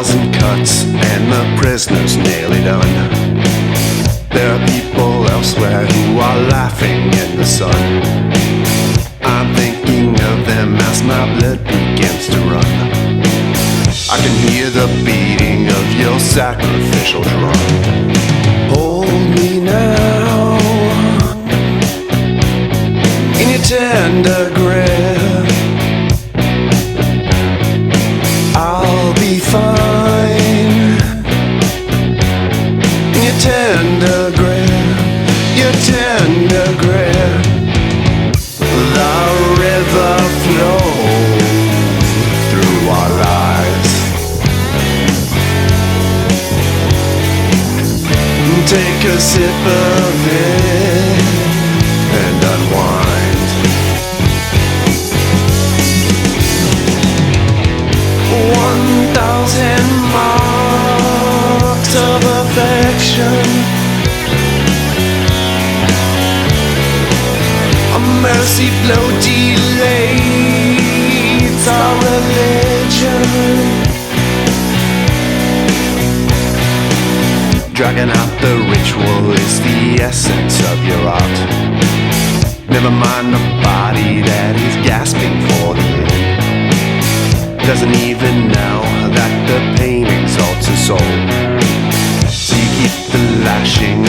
1,000 cuts and the prisoners nearly done. There are people elsewhere who are laughing in the sun. I'm thinking of them as my blood begins to run. I can hear the beating of your sacrificial drum. Hold me now in your tender grip. I'll be fine in your tender grip, your tender grip. The river flows through our lives. Take a sip of it and unwind. 1,000 marks of affection, a mercy flow delays our religion. Dragging out the ritual is the essence of your art. Never mind the body that is gasping for the end. Doesn't even know that the pain exalts his soul. So you keep the lashing